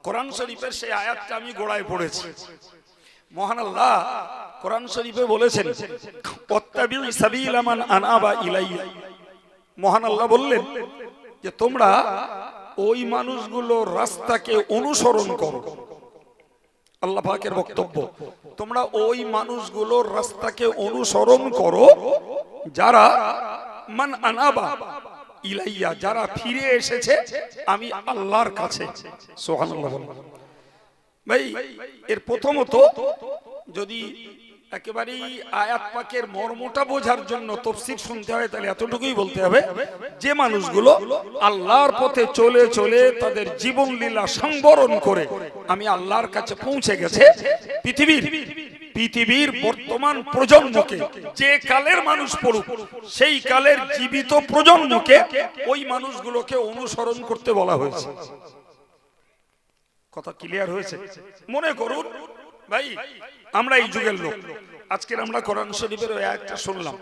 কোরআন শরীফের সেই আয়াতটা আমি গোড়ায় পড়েছি। মহান আল্লাহ কোরআন শরীফে বলেছেন, ওয়াত্তাবি সাবিলা মান আনাবা ইলাইয়া। মহান আল্লাহ বললেন যে তোমরা ওই মানুষগুলোর রাস্তাকে অনুসরণ করো। আল্লাহ পাকের বক্তব্য, তোমরা ওই মানুষগুলোর রাস্তাকে অনুসরণ করো যারা মান আনাবা ইলাইয়া, যারা ফিরে এসেছে আমি আল্লাহর কাছে। সুবহানাল্লাহ। ভাই এর প্রথমত যদি একেবারেই আয়াত পাকের মর্মটা বোঝার জন্য তাফসীর শুনতে হয় তাহলে এতটুকুই বলতে হবে যে মানুষগুলো আল্লাহর পথে চলে চলে তাদের জীবন লীলা সংবরণ করে আমি আল্লাহর কাছে পৌঁছে গেছে, পৃথিবীর বর্তমান প্রজন্মকে, যে কালের মানুষ পড়ুক সেই কালের জীবিত প্রজন্মকে ওই মানুষগুলোকে অনুসরণ করতে বলা হয়েছে। কথা ক্লিয়ার হয়েছে? মনে করুন ভাই আমরা এই যুগের লোক, আজকের আমরা কোরআন শরীফের ওই আয়াতটা শুনলাম,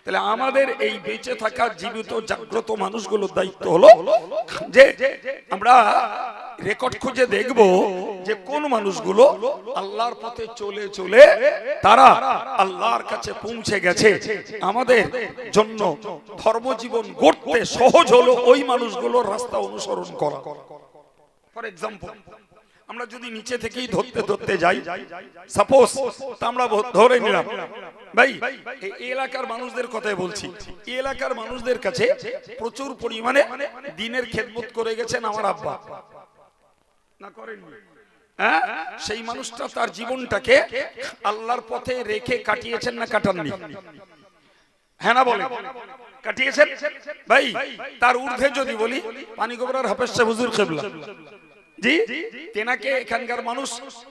তাহলে আমাদের এই বেঁচে থাকা জীবিত জাগ্রত মানুষগুলোর দায়িত্ব হলো যে আমরা রেকর্ড খুঁজে দেখব যে কোন মানুষগুলো আল্লাহর পথে চলে চলে তারা আল্লাহর কাছে পৌঁছে গেছে। আমাদের জন্য ধর্মজীবন গড়তে সহজ হলো ওই মানুষগুলোর রাস্তা অনুসরণ করা। ফর এক্সাম্পল, আমরা যদি নিচে থেকেই ধরতে ধরতে যাই, সাপোজ আমরা ধরে নিলাম ভাই এই এলাকার মানুষদের কথাই বলছি, এই এলাকার মানুষদের কাছে প্রচুর পরিমাণে দ্বীনের খেদমত করে গেছেন আমার আব্বা, না করেননি? হ্যাঁ, সেই মানুষটা তার জীবনটাকে আল্লাহর পথে রেখে কাটিয়েছেন না কাটাননি? হ্যাঁ না বলে কাটিয়েছেন। ভাই তার ঊর্ধ্বে যদি বলি পানিগোবরার হাফেজ সাহেব হুজুর কিবলা জি, তেনাকে এখানকার মানুষ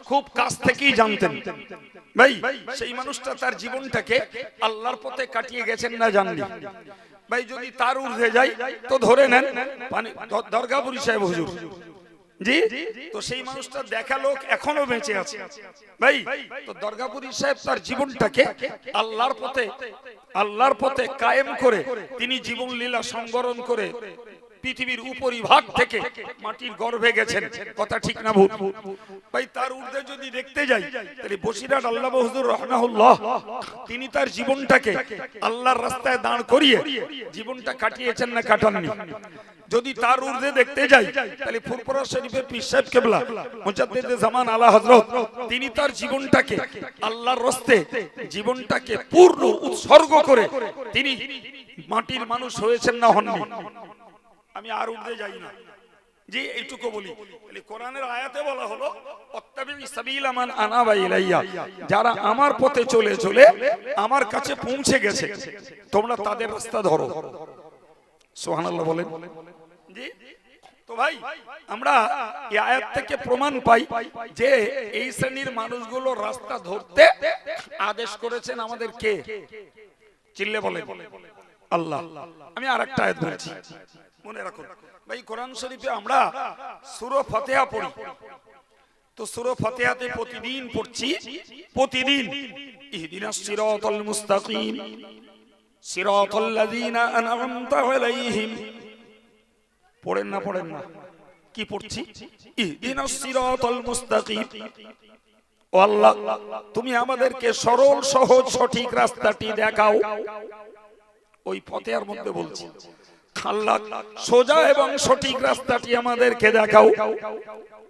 খুব কাছ থেকেই জানতেন। ভাই সেই মানুষটা তার জীবনটাকে আল্লাহর পথে কাটিয়ে গেছেন না জাননি? ভাই যদি তার ঊর্ধ্বে যাই তো ধরে নেন দরগাপুরি সাহেব হুজুর জি, তো সেই মানুষটা দেখা লোক এখনো বেঁচে আছে। ভাই তো দরগাপুরি সাহেব তার জীবনটাকে আল্লাহর পথে কায়েম করে তিনি জীবন লীলা সংবরণ করে পৃথিবীর উপরিভাগ থেকে মাটির গর্ভে গেছেন। কথা ঠিক না ভুল? ভাই তার ঊর্ধ্বে যদি দেখতে যাই তাহলে বসিরহাট আল্লামা হুজুর রাহমাহুল্লাহ তিনি তার জীবনটাকে আল্লাহর রাস্তায় দাঁড় করিয়ে জীবনটা কাটিয়েছেন না কাটাননি? যদি তার ঊর্ধ্বে দেখতে যাই তাহলে ফুরফুরা শরীফের পীর সাহেব কিবলা মুজাদ্দিদে জামান আলা হযরত তিনি তার জীবনটাকে আল্লাহর রাস্তায় জীবনটাকে পূর্ণ উৎসর্গ করে তিনি মাটির মানুষ হয়েছেন না হননি? আমি আর ঊর্ধ্বে যাই না জি, এইটুকু বলি। কোরআনের আয়াতে বলা হলো ওয়াত্তাবি সাবিলা মান আনাবা ইলাইয়া, যারা আমার পথে চলে চলে আমার কাছে পৌঁছে গেছে তোমরা তাদের রাস্তা ধরো। সুবহানাল্লাহ বলেন জি। তো ভাই আমরা এই আয়াত থেকে প্রমাণ পাই যে এই শ্রেণীর মানুষগুলো রাস্তা ধরতে আদেশ করেছেন আমাদের কে? চিল্লে বলেন আল্লাহ। আমি আরেকটা আয়াত বলছি, মনে রাখুন ভাই কোরআন শরীফে আমরা সূরা ফাতিহা পড়ি, তো সূরা ফাতিহাতে প্রতিদিন পড়ছি, প্রতিদিন ইহদিনাস সিরাতাল মুস্তাকিম সিরাতাল লাযিনা আন'আমতা আলাইহিম। পড়েন না কি পড়ছি? ইহদিনাস সিরাতাল মুস্তাকিম। ও আল্লাহ তুমি আমাদেরকে সরল সহজ সঠিক রাস্তাটি দেখাও। ওই ফাতিহার মধ্যে বলছি আল্লাহ সোজা এবং সঠিক রাস্তাটি আমাদেরকে দেখাও।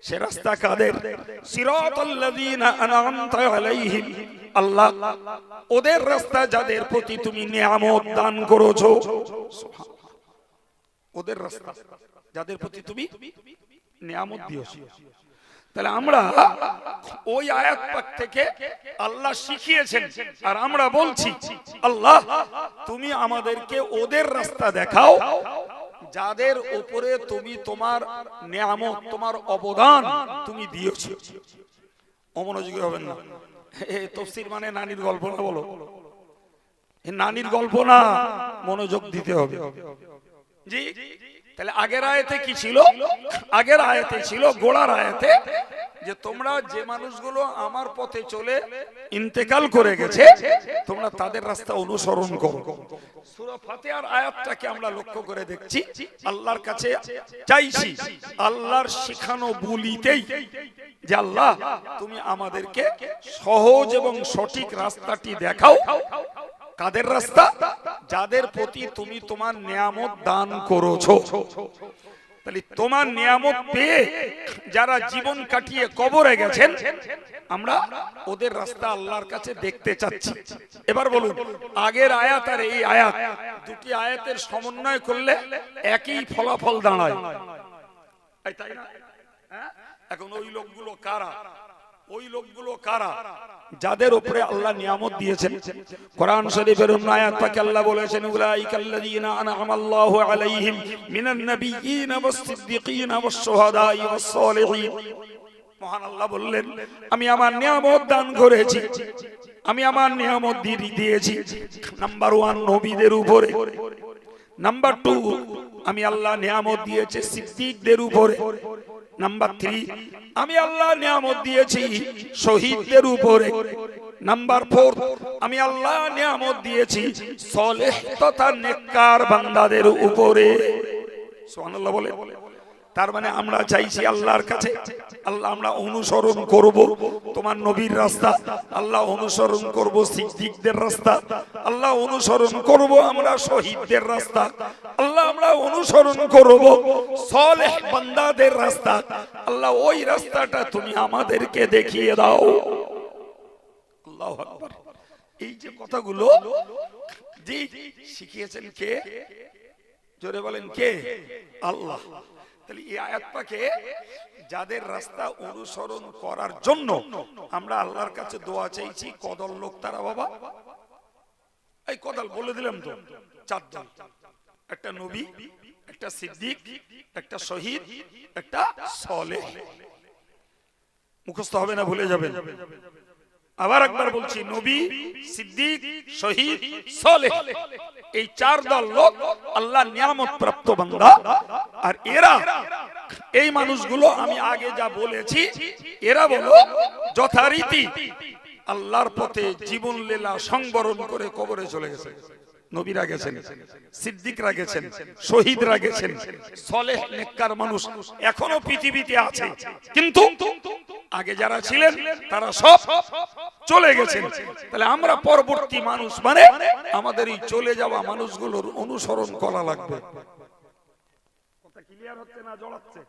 সে রাস্তা কাদের? সিরাতাল লাযিনা আন'আমতা আলাইহিম, আল্লাহ ওদের রাস্তা যাদের প্রতি তুমি নিয়ামত দান করেছো। ওদের রাস্তা যাদের প্রতি তুমি নিয়ামত দিয়েছো। তাহলে আমরা ওই আয়াত পাক থেকে আল্লাহ শিখিয়েছেন আর আমরা বলছি আল্লাহ তুমি আমাদেরকে ওদের রাস্তা দেখাও যাদের উপরে তুমি তোমার নিয়ামত তোমার অবদান তুমি দিয়েছো। অমনোযোগী হবেন না, তাফসীর মানে নানির গল্প না, বলো নানির গল্প না, মনোযোগ দিতে হবে জি। তাহলে আগের আয়াতে কি ছিল? আগের আয়াতে ছিল, গোড়ার আয়াতে যে তোমরা যে মানুষগুলো আমার পথে চলে ইন্তেকাল করে গেছে তোমরা তাদের রাস্তা অনুসরণ করো। সূরা ফাতিহার আয়াতটাকে আমরা লক্ষ্য করে দেখছি, আল্লাহর কাছে চাইছি আল্লাহর শিখানো বলিতেই যে আল্লাহ তুমি আমাদেরকে সহজ এবং সঠিক রাস্তাটি দেখাও। কাদের রাস্তা? যাদের প্রতি তুমি তোমার নিয়ামত দান করেছো। তাহলে তোমার নিয়ামত পেয়ে যারা জীবন কাটিয়ে কবরে গেছেন আমরা ওদের রাস্তা আল্লাহর কাছে দেখতে চাচ্ছি। এবার বলুন, আগের আয়াত আর এই আয়াত দুটি আয়াতের সমন্বয় করলে একই ফলাফল দাঁড়ায়, তাই না? এখন ওই লোকগুলো কারা? ওই লোকগুলো কারা যাদের উপরে আল্লাহ নিয়ামত দিয়েছেন? কোরআন শরীফের অন্য আয়াত পাকে আল্লাহ বলেছেন উলাইকাল্লাযীনা আনআমাল্লাহু আলাইহিম মিনান নাবিয়্যিনা ওয়াস-সিদ্দীকীনা ওয়াস-শুহাদাই ওয়াস-সালিহিন। মহান আল্লাহ বললেন আমি আমার নিয়ামত দান করেছি, আমি আমার নিয়ামত দিয়েছি নাম্বার 1 নবীদের উপরে, নাম্বার 2 আমি আল্লাহ নিয়ামত দিয়েছি সিদ্দিকদের উপরে, নাম্বার 3 আমি আল্লাহ নিয়ামত দিয়েছি শহীদদের উপরে, নাম্বার 4 আমি আল্লাহ নিয়ামত দিয়েছি সালেহ তথা নেককার বান্দাদের উপরে। সুবহানাল্লাহ বলে। তার মানে আমরা চাইছি আল্লাহর কাছে আল্লাহ আমরা অনুসরণ করব তোমার নবীর রাস্তা, আল্লাহ অনুসরণ করব সিদ্দিকদের রাস্তা, আল্লাহ অনুসরণ করব আমরা শহীদদের রাস্তা, আল্লাহ আমরা অনুসরণ করব সালেহ বান্দাদের রাস্তা। আল্লাহ ওই রাস্তাটা তুমি আমাদেরকে দেখিয়ে দাও। আল্লাহু আকবার। এই যে কথাগুলো জি শিখিয়েছেন কে? জোরে বলেন কে? আল্লাহ। তাহলে এই আয়াত পাকে যাদের রাস্তা অনুসরণ করার জন্য আমরা আল্লাহর কাছে দোয়া চাইছি, কদল লোক তারা বাবা। এই কদল বলে দিলাম তো, 4 দল, একটা নবী, একটা সিদ্দিক, একটা শহীদ, একটা সালেহ। মুখস্থ হবে না, ভুলে যাবেন। আবার একবার বলছি, নবী, সিদ্দিক, শহীদ, সালেহ, এই 4 দল লোক আল্লাহর নিয়ামত প্রাপ্ত বান্দা। আর এরা এই মানুষগুলো আমি আগে যা বলেছি এরা বলো যথারীতি আল্লাহর পথে জীবন লীলা সংবরণ করে কবরে চলে গেছে। নবীরা গেছেন, সিদ্দিকরা গেছেন, শহীদরা গেছেন, সালেহ নেককার মানুষ এখনো পৃথিবীতে আছে, কিন্তু আগে যারা ছিলেন তারা সব চলে গেছেন। তাহলে আমরা পরবর্তী মানুষ মানে আমাদের এই চলে যাওয়া মানুষগুলোর অনুসরণ করা লাগবে। কথা ক্লিয়ার হচ্ছে না জড়াচ্ছে?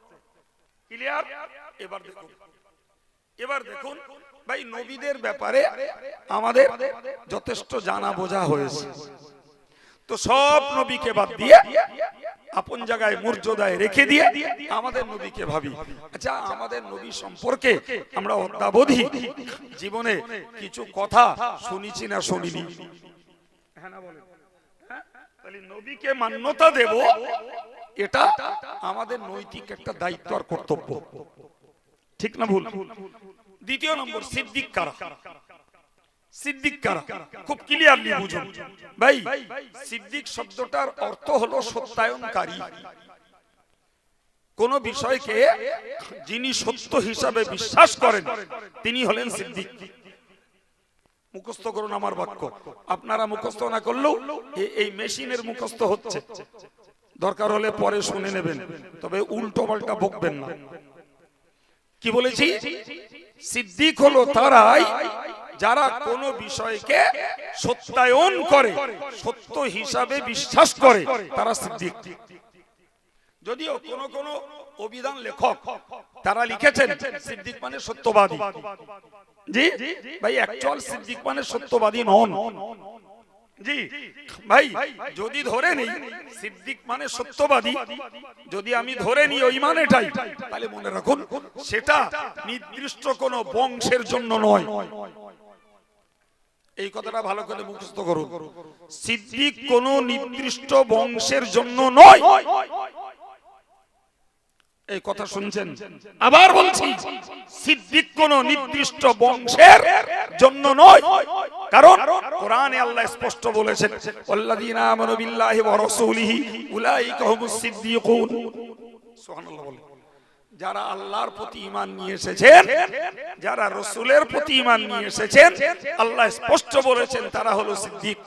ক্লিয়ার? এবার দেখুন ভাই, নবীদের ব্যাপারে আমাদের যথেষ্ট জানা বোঝা হয়েছে। তো সব নবীকে বাদ দিয়ে আপন জায়গায় মর্যাদায় রেখে দিয়ে আমাদের নবীকে ভাবি। আচ্ছা, আমাদের নবী সম্পর্কে আমরা অদ্যাবধি জীবনে কিছু কথা শুনেছি না শুনিনি? হ্যাঁ না বলেন? তাহলে নবীকে মান্যতা দেব, এটা আমাদের নৈতিক একটা দায়িত্ব আর কর্তব্য। ঠিক না ভুল? দ্বিতীয় নম্বর, সিদ্দিক কারা? সিদ্দিক কারা খুব ক্লিয়ারলি বুঝুন ভাই। সিদ্দিক শব্দটার অর্থ হলো সত্যায়নকারী। কোন বিষয়কে যিনি সত্য হিসাবে বিশ্বাস করেন তিনি হলেন সিদ্দিক। মুখস্থ করুন আমার বাক্য, আপনারা মুখস্থ না করলেও এই মেশিনের মুখস্থ হচ্ছে, দরকার হলে পরে শুনে নেবেন, তবে উল্টো পাল্টা বকবেন না। কি বলেছি? সিদ্দিক হলো তারাই যারা কোন বিষয়কে সত্যায়ন করে, সত্য হিসাবে বিশ্বাস করে, তারা সিদ্দিক। যদিও কোন কোন অভিধান লেখক তারা লিখেছেন সিদ্দিক মানে সত্যবাদী। জি ভাই, অ্যাকচুয়াল সিদ্দিক মানে সত্যবাদী নন। জি ভাই, যদি ধরে নেই সিদ্দিক মানে সত্যবাদী, যদি আমি ধরে নিই ওই মানেটাই, তাহলে মনে রাখুন সেটা নির্দিষ্ট কোন বংশের জন্য নয়। এই কথাটা ভালো করে মুখস্থ করুন। সিদ্দিক কোন নির্দিষ্ট বংশের জন্য নয়। এই কথা শুনছেন? আবার বলছি, সিদ্দিক কোন নির্দিষ্ট বংশের জন্য নয়। কারণ কোরআনে আল্লাহ স্পষ্ট বলেছেন, ওয়াল্লাযীনা আমানু বিল্লাহি ওয়া রাসূলিহি উলাইকা হুমুস সিদ্দিকুন। সুবহানাল্লাহ বলেন। যারা আল্লাহর প্রতি ঈমান নিয়ে এসেছেন, যারা রাসূলের প্রতি ঈমান নিয়ে এসেছেন, আল্লাহ স্পষ্ট বলেছেন তারা হলো সিদ্দিক।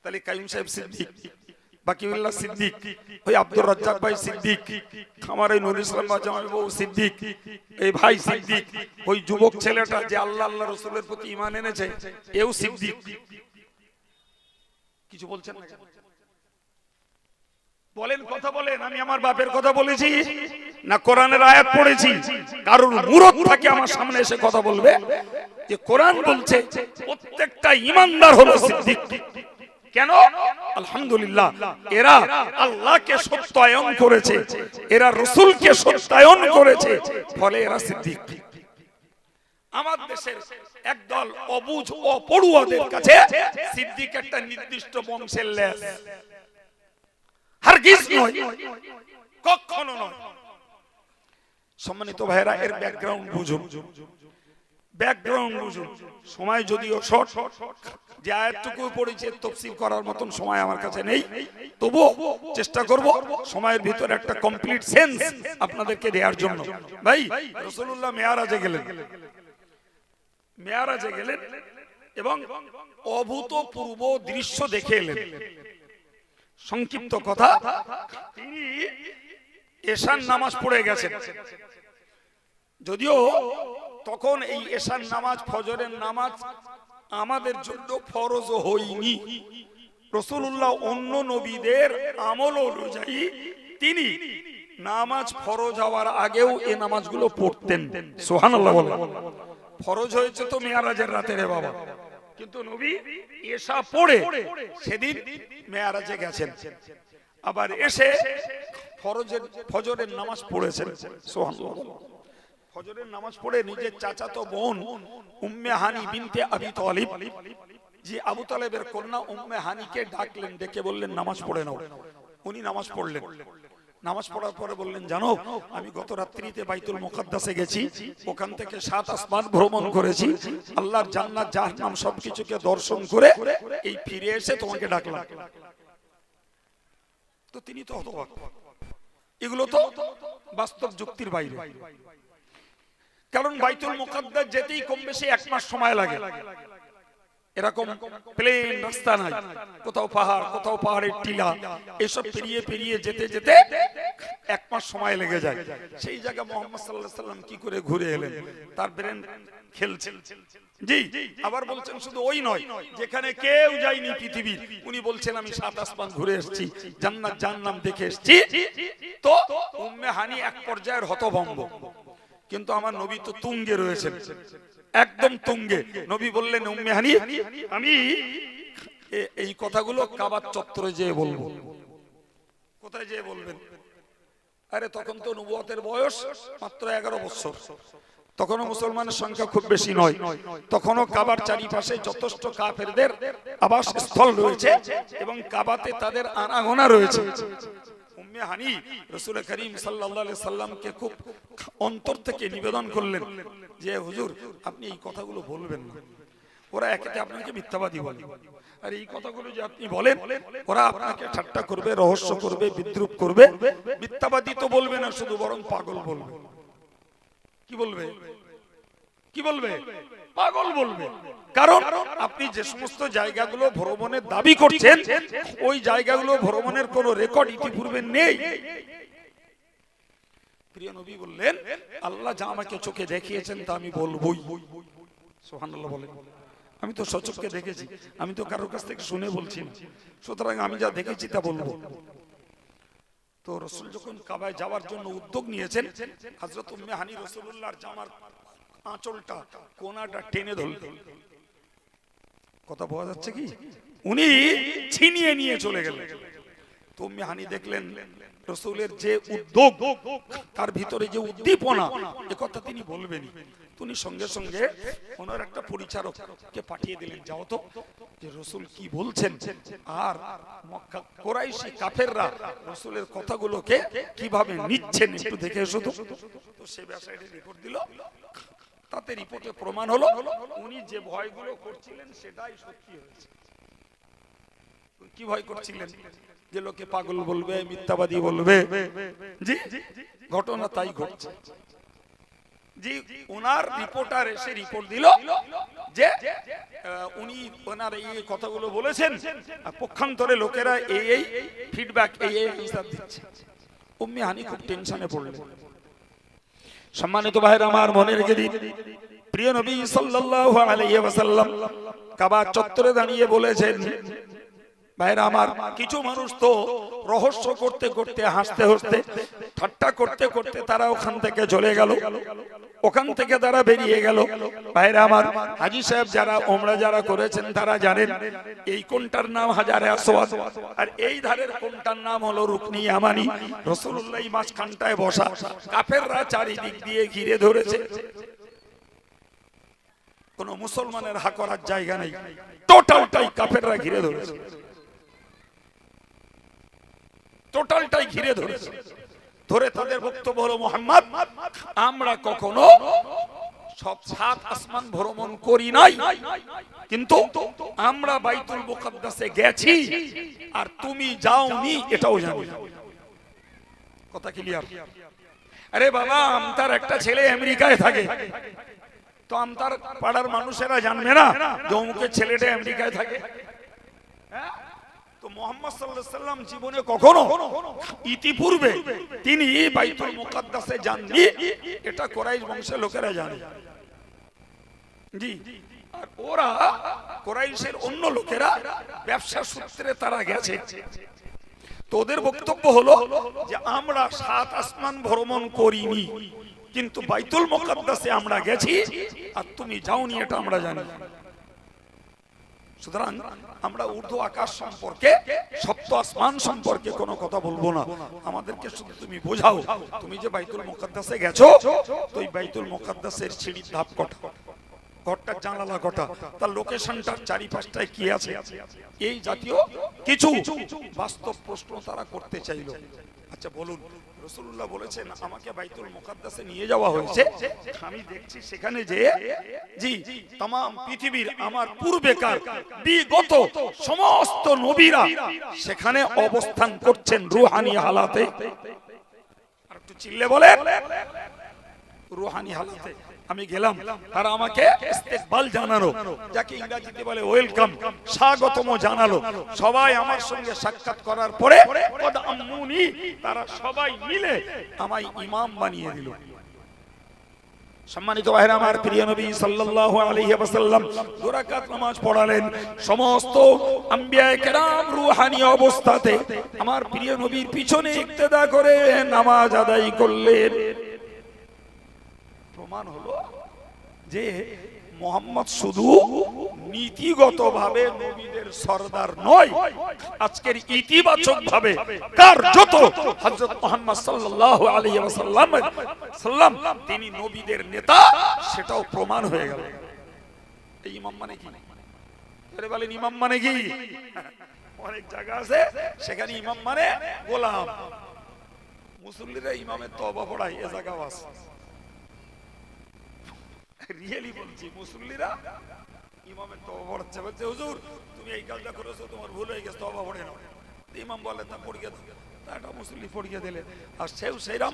তাহলে কাইয়ুম সাহেব সিদ্দিক, বাকিউল্লাহ সিদ্দিক, ওই আব্দুর রাজ্জাক ভাই সিদ্দিক, আমার এই নুরুল ইসলাম জামাই বাবু সিদ্দিক, এই ভাই সিদ্দিক, ওই যুবক ছেলেটা যে আল্লাহ আল্লাহ রাসূলের প্রতি ঈমান এনেছে এও সিদ্দিক। কিছু বলছেন না? বলেন, কথা বলেন। আমি আমার বাপের কথা বলেছি না কোরআনের আয়াত পড়েছি? কারণ মুরত থাকে আমার সামনে এসে কথা বলবে যে কোরআন বলছে প্রত্যেকটা ঈমানদার হলো সিদ্দিক। কেন? আলহামদুলিল্লাহ, এরা আল্লাহকে সত্যায়ন করেছে, এরা রাসূলকে সত্যায়ন করেছে, ফলে এরা সিদ্দিক। আমার দেশের একদল অবুঝ অপড়ুয়াদের কাছে সিদ্দিক একটা নির্দিষ্ট বংশের লেশ, হারগিজ নয়, কখনো নয়। সম্মানিত ভাইরা, এর ব্যাকগ্রাউন্ড বুঝুন, ব্যাকগ্রাউন্ড বুঝুন। সময় যদিও শর্ট, যে আয়াতটুকু পড়েছে তাফসীর করার মতন সময় আমার কাছে নেই, তবুও চেষ্টা করব সময়ের ভিতরে একটা কমপ্লিট সেন্স আপনাদেরকে দেওয়ার জন্য। ভাই, রাসূলুল্লাহ মেরাজে গেলেন, মেরাজে গেলেন এবং অভূতপূর্ব দৃশ্য দেখে এলেন। সংক্ষিপ্ত কথা, তিনি এশার নামাজ পড়ে গেছেন। যদিও তখন এই এশার নামাজ, ফজরের নামাজ আমাদের জন্য ফরজ হয়নি। রাসূলুল্লাহ অন্য নবীদের আমল অনুযায়ী তিনি নামাজ ফরজ হওয়ার আগেও এই নামাজগুলো পড়তেন। সুবহানাল্লাহ বলেন। ফরজ হয়েছে তো মেরাজের রাতে রে বাবা, কিন্তু নবী এশা পড়ে সেদিন মেরাজে গেছেন, আবার এসে ফজরের নামাজ পড়েছেন। সুবহানাল্লাহ। ফজরের নামাজ পড়ে নিজের চাচাতো বোন উম্মে হানি বিনতে আবি তালিব, যে আবু তালেবের কন্যা উম্মে হানিকে ডাকলেন, ডেকে বললেন নামাজ পড়ে নাও। উনি নামাজ পড়লেন। নামাজ পড়ার পরে বললেন, জানো আমি গত রাত্রিতে বাইতুল মুকাদ্দাসে গেছি, ওখান থেকে 7 আসমান ভ্রমণ করেছি, আল্লাহর জান্নাত জাহান্নাম সবকিছুকে দর্শন করে এই ফিরে এসে তোমাকে ডাকলাম। তো তিনি তো হতবাক, এগুলো তো বাস্তব যুক্তির বাইরে। কারণ বাইতুল মুকাদ্দাস যেতেই কম বেশি 1 মাস সময় লাগে। এরকম প্লেন রাস্তা নাই, কোথাও পাহাড়, কোথাও পাহাড়ের টিলা, এসব পেরিয়ে পেরিয়ে যেতে যেতে 1 মাস সময় লেগে যায়। সেই জায়গা মুহাম্মদ সাল্লাল্লাহু আলাইহি সাল্লাম কি করে ঘুরে এলেন, তার ব্রেন খেলছে। জি, আবার বলছেন শুধু ওই নয়, যেখানে কেউ যায়নি পৃথিবীর, উনি বলছেন আমি 7 আসমান ঘুরে এসেছি, জান্নাত জাহান্নাম দেখে এসেছি। তো উম্মে হানি এক পর্যায়ের হতভম্ব, কিন্তু আমার নবী তো তুঙ্গে রয়েছেন, একদম তুঙ্গে। নবী বললেন, উম্মে হানি আমি এই কথাগুলো কাবার চত্বরে যেয়ে বলবো। কোথায় যেয়ে বলবেন? আরে তখন তো নবুয়তের বয়স মাত্র 11 বছর, তখনও মুসলমানের সংখ্যা খুব বেশি নয়, তখনও কাবার চারিপাশে যথেষ্ট কাফেরদের আবাসস্থল রয়েছে এবং কাবাতে তাদের আনাগোনা রয়েছে। উম্মে হানি রাসূল করিম সাল্লাল্লাহু আলাইহি সাল্লামকে খুব অন্তর থেকে নিবেদন করলেন যে হুজুর আপনি এই কথাগুলো বলবেন না, ওরা একেতে আপনাকে মিথ্যাবাদী বলে, আর এই কথাগুলো যে আপনি বলেন ওরা আপনাকে ঠাট্টা করবে, রহস্য করবে, বিদ্রুপ করবে। মিথ্যাবাদী তো বলবে না শুধু, বরং পাগল বলবে। কি বলবে? কি বলবে? পাগল বলবে। কারণ আপনি যে সমস্ত জায়গাগুলো ভ্রমণের দাবি করছেন, ওই জায়গাগুলো ভ্রমণের কোনো রেকর্ড ইতিপূর্বে নেই। প্রিয় নবী বললেন, আল্লাহ যা আমাকে চোখে দেখিয়েছেন তা আমি বলবোই। সুবহানাল্লাহ বলেন। আমি তো সচক্ষে দেখেছি, আমি তো কারোর কাছ থেকে শুনে বলছি না, সুতরাং আমি যা দেখেছি তা বলবো। তো রাসূল যখন কাবায় যাওয়ার জন্য উদ্যোগ নিয়েছেন, হযরত উম্মে হানি রাসূলুল্লাহর জামার আঁচলটা, কোনাটা টেনে ধরলেন। কথা বোঝা যাচ্ছে কি? উনি ছিনিয়ে নিয়ে চলে গেলেন। তো উম্মে হানি দেখলেন রাসূলের যে উদ্যোগ, তার ভিতরে যে উদ্দীপনা, এ কথা তিনি বলবেন। তিনি সঙ্গে সঙ্গে ওনার একটা পরিচারককে পাঠিয়ে দিলেন, যাও তো যে রাসূল কি বলছেন আর মক্কা কুরাইশি কাফেররা রাসূলের কথাগুলোকে কিভাবে নিচ্ছেন একটু দেখে এসো তো। তো সে ব্যাসাইডে রিপোর্ট দিল, তাতে রিপোর্টে প্রমাণ হলো উনি যে ভয়গুলো করছিলেন সেটাই সত্যি হয়েছে। কি ভয় করছিলেন যে লোকে পাগল বলবে, মিথ্যাবাদী বলবে? জি, ঘটনা তাই ঘটছে। জি, ওনার রিপোর্টার এসে রিপোর্ট দিল যে উনি ওনার এই কথাগুলো বলেছেন, আর পক্ষান্তরে লোকেরা এই ফিডব্যাক এই হিসাব দিচ্ছে। উম্মে হানি খুব টেনশনে পড়লেন। সম্মানিত ভাইরা আমার, মনে রেখে দিন, প্রিয় নবী সাল্লাল্লাহু আলাইহি ওয়াসাল্লাম কাবা চত্বরে দাঁড়িয়ে বলেছেন, ভাইরা আমার, কিছু মানুষ তো রহস্য করতে করতে, হাসতে হাসতে, ঠাট্টা করতে করতে তারা ওখান থেকে চলে গেল, ওখান থেকে তারা বেরিয়ে গেল। ভাইরা আমার, হাজী সাহেব যারা ওমরা যারা করেছেন তারা জানেন এই কোনটার নাম হাজারে আসওয়াদ, আর এই ধারের কোনটার নাম হলো রুকনি ইয়ামানি। রাসূলুল্লাহ মাঝখানটায় বসা, কাফেররা চারিদিক দিয়ে ঘিরে ধরেছে। কোন মুসলমানের হা করার জায়গা নেই, টোটালটাই কাফেররা ঘিরে ধরেছে, টোটালটাই ঘিরে ধরেছে। ধরে তাদের বক্তব্য হলো, মুহাম্মদ, আমরা কখনো সব 7 আসমান ভ্রমণ করি নাই, কিন্তু আমরা বাইতুল মুকাদ্দাসে গেছি আর তুমি যাওনি এটাও জানি। কথা ক্লিয়ার? আরে বাবা, আমতার একটা ছেলে আমেরিকায় থাকে, তো আমতার পাড়ার মানুষেরা জানবে না যে অমুকের ছেলেটা আমেরিকায় থাকে? তো মুহাম্মদ সাল্লাল্লাহু আলাইহি সাল্লাম জীবনে কখনো ইতিপূর্বে তিনি বাইতুল মুকাদ্দাসে যাননি, এটা কুরাইশ বংশের লোকেরা জানে। জি, আর ওরা কুরাইশের অন্য লোকেরা ব্যবসা সূত্রে তারা গেছে। তো ওদের বক্তব্য হলো যে আমরা 7 আসমান ভ্রমণ করিনি, কিন্তু বাইতুল মুকাদ্দাসে আমরা গেছি আর তুমি যাওনি এটা আমরা জানি। সুতরাং আমরা ঊর্ধ্ব আকাশ সম্পর্কে, সপ্ত আসমান সম্পর্কে কোনো কথা বলবো না, আমাদেরকে শুধু তুমি বোঝাও তুমি যে বাইতুল মুকাদ্দাসে গেছো, তো এই বাইতুল মুকাদ্দাসের সিঁড়ির ধাপ কটা, ঘরটার জানালা কটা, তার লোকেশনটার চারিপাশটায় কি আছে, এই জাতীয় কিছু বাস্তব প্রশ্ন তারা করতে চাইলো। আচ্ছা বলুন, রাসূলুল্লাহ বলেছেন আমাকে বাইতুল মুকাদ্দাসে নিয়ে যাওয়া হয়েছে, আমি দেখছি সেখানে যে জি तमाम পৃথিবীর আমার পূর্বেকার বিগত সমস্ত নবীরা সেখানে অবস্থান করছেন রূহানি হালাতে। আর একটু চিল্লে বলেন, রূহানি হালাতে। আমি গেলাম, তারা আমাকে ইস্তেকবাল জানালো, যাকে ইংরেজিতে বলে ওয়েলকাম, স্বাগতম জানালো। সবাই আমার সঙ্গে সাক্ষাৎ করার পরে কদ আম্মুনি, তারা সবাই মিলে আমায় ইমাম বানিয়ে দিল। সম্মানিত ভাইরা আমার, প্রিয় নবী সাল্লাল্লাহু আলাইহি ওয়াসাল্লাম 2 রাকাত নামাজ পড়ালেন। সমস্ত আম্বিয়ায়ে কেরাম রূহানি অবস্থাতে আমার প্রিয় নবীর পিছনে ইক্তেদা করে নামাজ আদায় করলেন। প্রমাণ হলো যে মুহাম্মদ শুধু নীতিগতভাবে নবীদের সরদার নয়, আজকের ইতিবাচক ভাবে কার্যত হযরত মুহাম্মদ সাল্লাল্লাহু আলাইহি ওয়াসাল্লাম তিনি নবীদের নেতা, সেটাও প্রমাণ হয়ে গেল। এই ইমাম মানে কি? আরে বলেন ইমাম মানে কি? অনেক জায়গা আছে সেখানে ইমাম মানে গোলাম, মুসল্লিরা ইমামের তওবা পড়ায়, এ জায়গা আছে। রিয়েলি বলছি, মুসল্লিরা ইমামের তওবা পড়াচ্ছে, বলছে হুজুর তুমি এই কাজটা করেছো, তোমার ভুল হয়ে গেছে, তওবা পড়ে নাও। ইমাম বলে তা পড়িয়ে দাও, তাটা মুসল্লি পড়িয়ে দিলে, আর সেও সেইরাম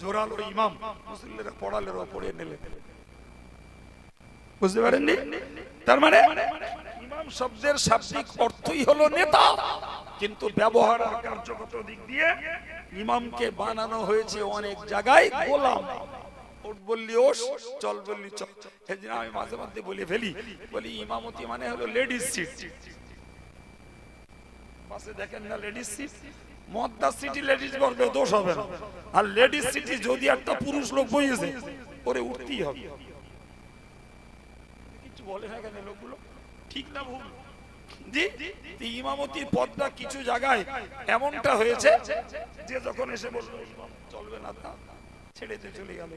জোরালো ইমাম, মুসল্লিরা পড়ালেও পড়িয়ে নিলে। বুঝতে পারেননি? তার মানে ইমাম শব্দের শাব্দিক অর্থই হলো নেতা, কিন্তু ব্যবহার আর কার্যগত দিক দিয়ে ইমামকে বানানো হয়েছে অনেক জায়গায় গোলাম। ওঠ বললি ওঠ, চল বললি চল। সেদিন আমি মাঝে মধ্যে বলে ফেলি, বলি ইমামতি মানে হলো লেডিস সিট। বাসে দেখেন না লেডিস সিট, মদ্দা সিটি লেডিস বলবে দোষ হবে না, আর লেডিস সিটি যদি একটা পুরুষ লোক বইয়েছে ওরে উঠতেই হবে। কিছু বলে না কেন লোকগুলো, ঠিক না ভুল? জি, ইমামতির পদটা কিছু জায়গায় এমনটা হয়েছে যে যখন এসে বললো ইমাম চলবে না, তা ছেড়ে দিয়ে চলে গেল।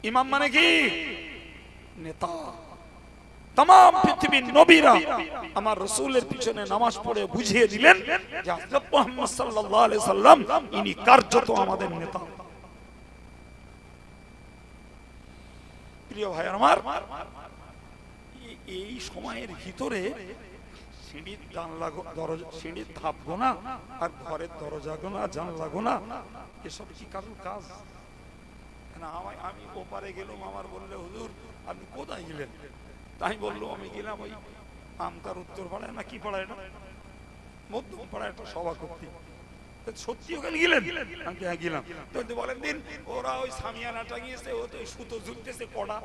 ইমাম মানে কি? নেতা। तमाम পৃথিবীর নবীরা আমার রাসূলের পিছনে নামাজ পড়ে বুঝিয়ে দিলেন যে হযরত মুহাম্মদ সাল্লাল্লাহু আলাইহি সাল্লাম ইনি কার্যত আমাদের নেতা। প্রিয় ভাই আমার, এই সময়ের ভিতরে সিঁড়ির জানলা দরজা, সিঁড়ির ধাপ গোনা আর ঘরের দরজা গোনা, জানলা গোনা, এসব কি কারোর কাজ? আমি ওপারে গেলাম, আমার বললে হুজুর আপনি কোথায় গেলেন? তাই বললো আমি গেলাম ওই আমতার উত্তর পাড়ায় না কি পাড়ায় না মধ্যম পাড়ায় একটা সভা করতে। সত্যি ওখানে গেলেন? আমি হ্যাঁ গেলাম। তো বলেন দিন ওরা ওই সামিয়ানাটা গিয়েছে, ও তো সুতো ঝুলতেছে কড়া।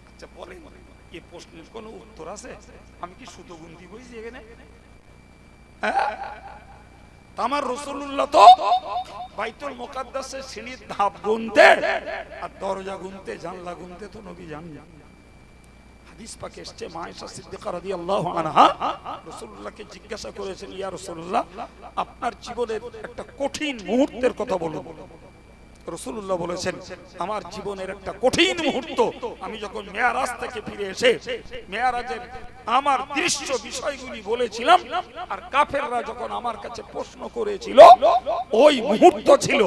আচ্ছা বলেন এই প্রশ্নের কোন উত্তর আছে? আমি কি সুতো গুনতি বলছি এখানে? আমার রাসূলুল্লাহ তো বাইতুল মুকাদ্দাসের সিঁড়ির ধাপ গুনতে আর দরজা গুনতে, জানলা গুনতে তো নবী জানেন। হাদিস পাকে এসেছে মা আয়েশা সিদ্দিকা রাদিয়াল্লাহু আনহা রাসূলুল্লাহকে জিজ্ঞাসা করেছেন, ইয়া রাসূলুল্লাহ আপনার জীবনের একটা কঠিন মুহূর্তের কথা বলুন। রাসূলুল্লাহ বলেছেন আমার জীবনের একটা কঠিন মুহূর্ত, আমি যখন মেরাজ থেকে ফিরে এসে মেরাজের আমার দৃশ্য বিষয়গুলি বলেছিলাম আর কাফেররা যখন আমার কাছে প্রশ্ন করেছিল, ওই মুহূর্ত ছিল